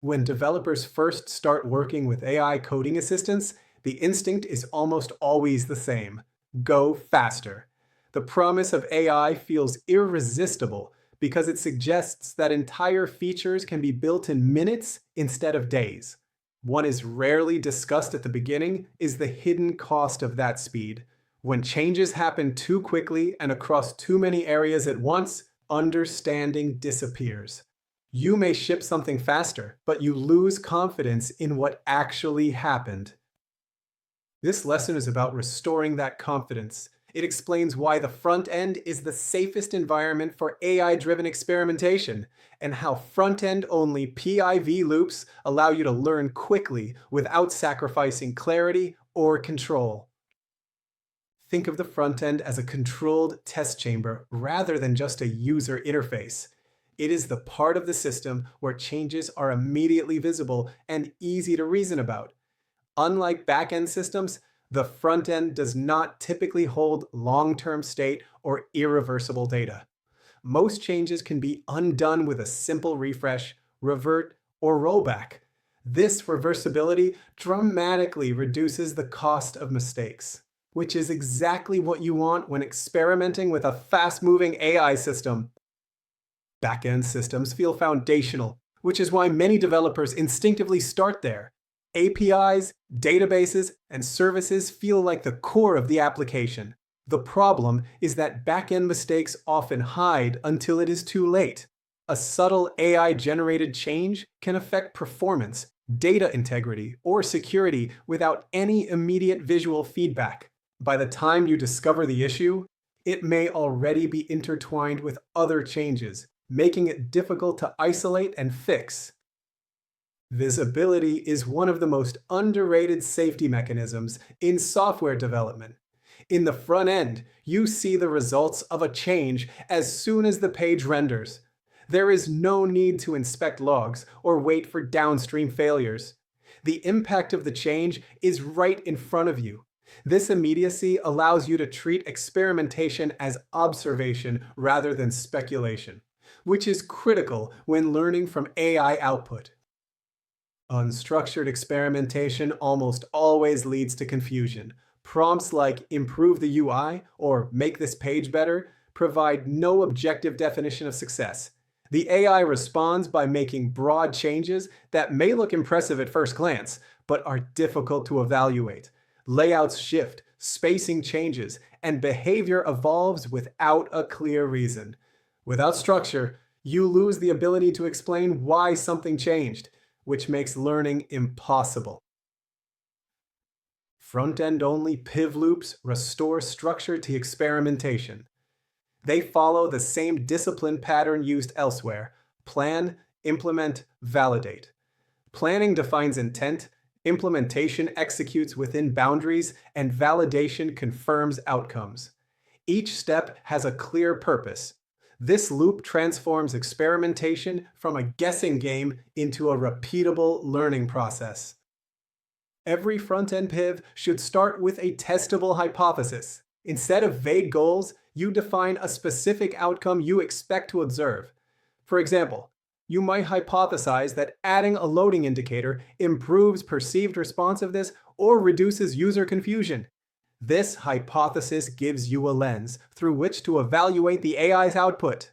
When developers first start working with AI coding assistants, the instinct is almost always the same: go faster. The promise of AI feels irresistible because it suggests that entire features can be built in minutes instead of days. What is rarely discussed at the beginning is the hidden cost of that speed. When changes happen too quickly and across too many areas at once, understanding disappears. You may ship something faster, but you lose confidence in what actually happened. This lesson is about restoring that confidence. It explains why the front end is the safest environment for AI-driven experimentation, and how front-end-only PIV loops allow you to learn quickly without sacrificing clarity or control. Think of the front end as a controlled test chamber rather than just a user interface. It is the part of the system where changes are immediately visible and easy to reason about. Unlike backend systems, the front end does not typically hold long-term state or irreversible data. Most changes can be undone with a simple refresh, revert, or rollback. This reversibility dramatically reduces the cost of mistakes, which is exactly what you want when experimenting with a fast-moving AI system. Backend systems feel foundational, which is why many developers instinctively start there. APIs, databases, and services feel like the core of the application. The problem is that backend mistakes often hide until it is too late. A subtle AI-generated change can affect performance, data integrity, or security without any immediate visual feedback. By the time you discover the issue, it may already be intertwined with other changes, making it difficult to isolate and fix. Visibility is one of the most underrated safety mechanisms in software development. In the front end, you see the results of a change as soon as the page renders. There is no need to inspect logs or wait for downstream failures. The impact of the change is right in front of you. This immediacy allows you to treat experimentation as observation rather than speculation, which is critical when learning from AI output. Unstructured experimentation almost always leads to confusion. Prompts like "improve the UI" or "make this page better" provide no objective definition of success. The AI responds by making broad changes that may look impressive at first glance, but are difficult to evaluate. Layouts shift, spacing changes, and behavior evolves without a clear reason. Without structure, you lose the ability to explain why something changed, which makes learning impossible. Front-end-only PIV loops restore structure to experimentation. They follow the same discipline pattern used elsewhere: plan, implement, validate. Planning defines intent, implementation executes within boundaries, and validation confirms outcomes. Each step has a clear purpose. This loop transforms experimentation from a guessing game into a repeatable learning process. Every front-end PIV should start with a testable hypothesis. Instead of vague goals, you define a specific outcome you expect to observe. For example, you might hypothesize that adding a loading indicator improves perceived responsiveness or reduces user confusion. This hypothesis gives you a lens through which to evaluate the AI's output.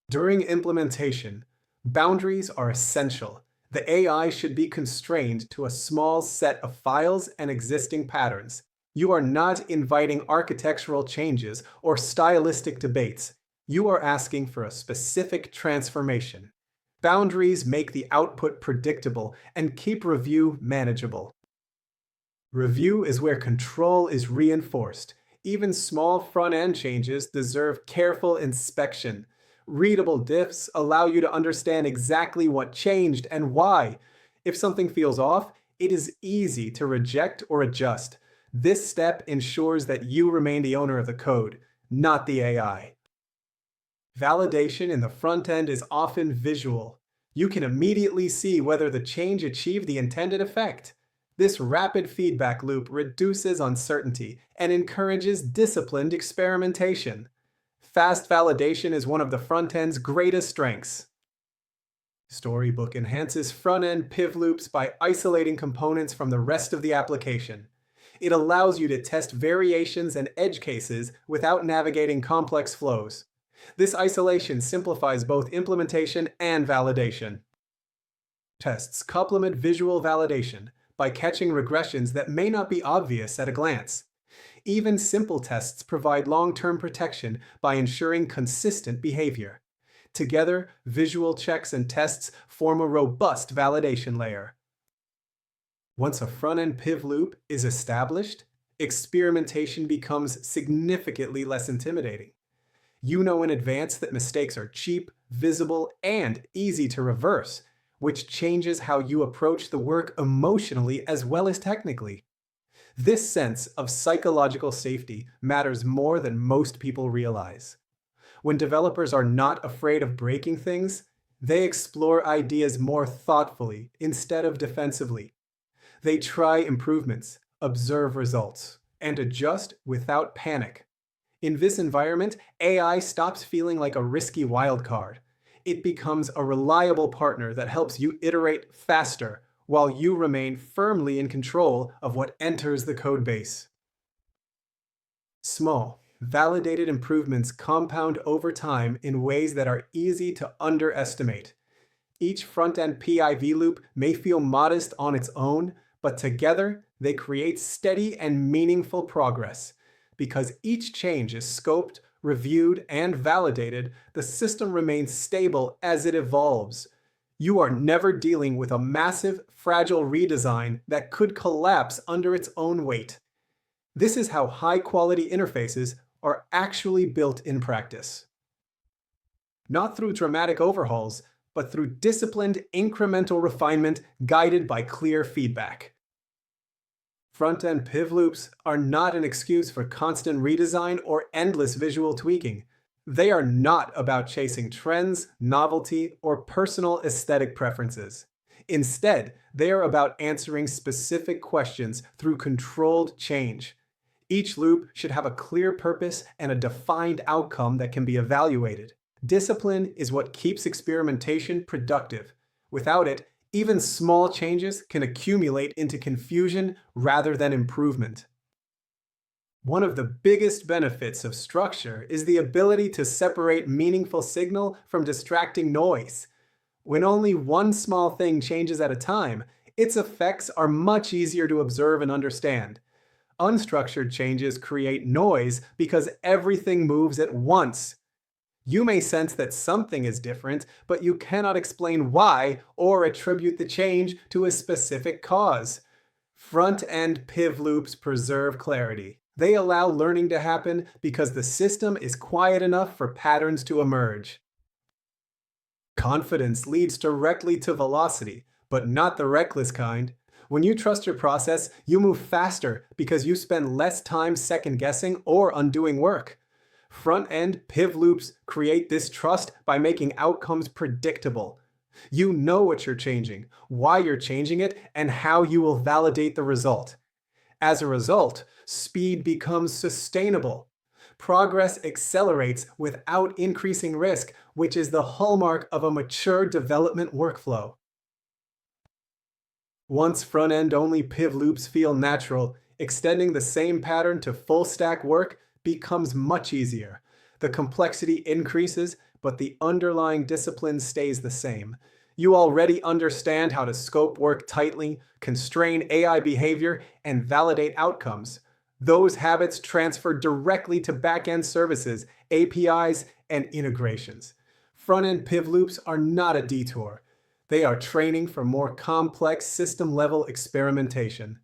During implementation, boundaries are essential. The AI should be constrained to a small set of files and existing patterns. You are not inviting architectural changes or stylistic debates. You are asking for a specific transformation. Boundaries make the output predictable and keep review manageable. Review is where control is reinforced. Even small front-end changes deserve careful inspection. Readable diffs allow you to understand exactly what changed and why. If something feels off, it is easy to reject or adjust. This step ensures that you remain the owner of the code, not the AI. Validation in the front end is often visual. You can immediately see whether the change achieved the intended effect. This rapid feedback loop reduces uncertainty and encourages disciplined experimentation. Fast validation is one of the front end's greatest strengths. Storybook enhances front-end piv loops by isolating components from the rest of the application. It allows you to test variations and edge cases without navigating complex flows. This isolation simplifies both implementation and validation. Tests complement visual validation by catching regressions that may not be obvious at a glance. Even simple tests provide long-term protection by ensuring consistent behavior. Together, visual checks and tests form a robust validation layer. Once a front-end piv loop is established, experimentation becomes significantly less intimidating. You know in advance that mistakes are cheap, visible, and easy to reverse, which changes how you approach the work emotionally as well as technically. This sense of psychological safety matters more than most people realize. When developers are not afraid of breaking things, they explore ideas more thoughtfully instead of defensively. They try improvements, observe results, and adjust without panic. In this environment, AI stops feeling like a risky wildcard. It becomes a reliable partner that helps you iterate faster while you remain firmly in control of what enters the codebase. Small, validated improvements compound over time in ways that are easy to underestimate. Each front-end PIV loop may feel modest on its own, but together they create steady and meaningful progress. Because each change is scoped, reviewed, and validated, the system remains stable as it evolves. You are never dealing with a massive, fragile redesign that could collapse under its own weight. This is how high-quality interfaces are actually built in practice. Not through dramatic overhauls, but through disciplined, incremental refinement guided by clear feedback. Front-end piv loops are not an excuse for constant redesign or endless visual tweaking. They are not about chasing trends, novelty, or personal aesthetic preferences. Instead, they are about answering specific questions through controlled change. Each loop should have a clear purpose and a defined outcome that can be evaluated. Discipline is what keeps experimentation productive. Without it, even small changes can accumulate into confusion rather than improvement. One of the biggest benefits of structure is the ability to separate meaningful signal from distracting noise. When only one small thing changes at a time, its effects are much easier to observe and understand. Unstructured changes create noise because everything moves at once. You may sense that something is different, but you cannot explain why or attribute the change to a specific cause. Front-end piv loops preserve clarity. They allow learning to happen because the system is quiet enough for patterns to emerge. Confidence leads directly to velocity, but not the reckless kind. When you trust your process, you move faster because you spend less time second-guessing or undoing work. Front-end piv loops create this trust by making outcomes predictable. You know what you're changing, why you're changing it, and how you will validate the result. As a result, speed becomes sustainable. Progress accelerates without increasing risk, which is the hallmark of a mature development workflow. Once front-end-only piv loops feel natural, extending the same pattern to full-stack work becomes much easier. The complexity increases, but the underlying discipline stays the same. You already understand how to scope work tightly, constrain AI behavior, and validate outcomes. Those habits transfer directly to backend services, APIs, and integrations. Front-end piv loops are not a detour. They are training for more complex system-level experimentation.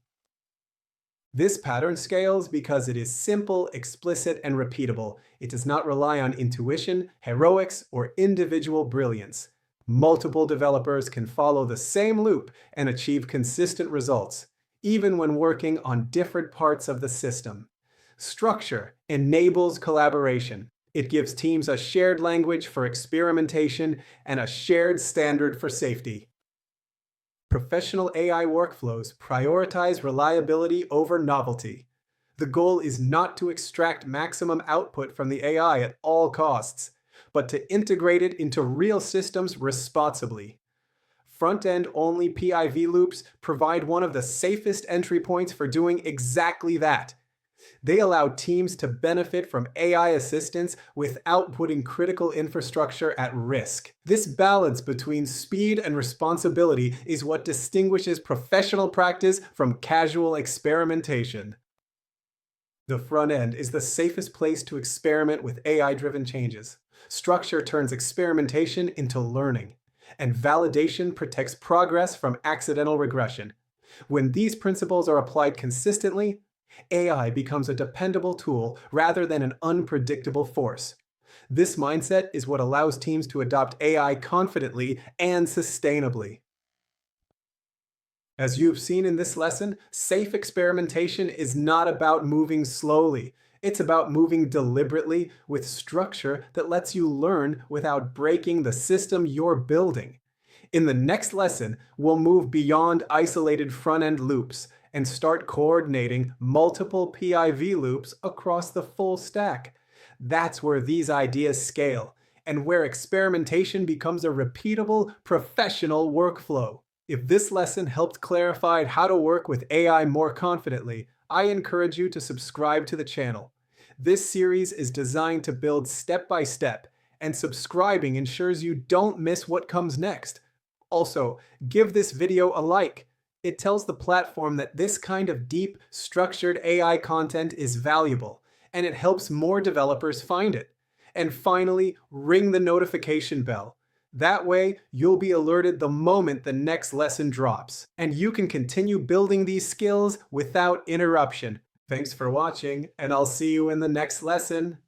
This pattern scales because it is simple, explicit, and repeatable. It does not rely on intuition, heroics, or individual brilliance. Multiple developers can follow the same loop and achieve consistent results, even when working on different parts of the system. Structure enables collaboration. It gives teams a shared language for experimentation and a shared standard for safety. Professional AI workflows prioritize reliability over novelty. The goal is not to extract maximum output from the AI at all costs, but to integrate it into real systems responsibly. Front-end-only PIV loops provide one of the safest entry points for doing exactly that. They allow teams to benefit from AI assistance without putting critical infrastructure at risk. This balance between speed and responsibility is what distinguishes professional practice from casual experimentation. The front end is the safest place to experiment with AI-driven changes. Structure turns experimentation into learning, and validation protects progress from accidental regression. When these principles are applied consistently, AI becomes a dependable tool rather than an unpredictable force. This mindset is what allows teams to adopt AI confidently and sustainably. As you've seen in this lesson, safe experimentation is not about moving slowly. It's about moving deliberately with structure that lets you learn without breaking the system you're building. In the next lesson, we'll move beyond isolated front-end loops and start coordinating multiple PIV loops across the full stack. That's where these ideas scale, and where experimentation becomes a repeatable, professional workflow. If this lesson helped clarify how to work with AI more confidently, I encourage you to subscribe to the channel. This series is designed to build step by step, and subscribing ensures you don't miss what comes next. Also, give this video a like. It tells the platform that this kind of deep, structured AI content is valuable, and it helps more developers find it. And finally, ring the notification bell. That way, you'll be alerted the moment the next lesson drops, and you can continue building these skills without interruption. Thanks for watching, and I'll see you in the next lesson.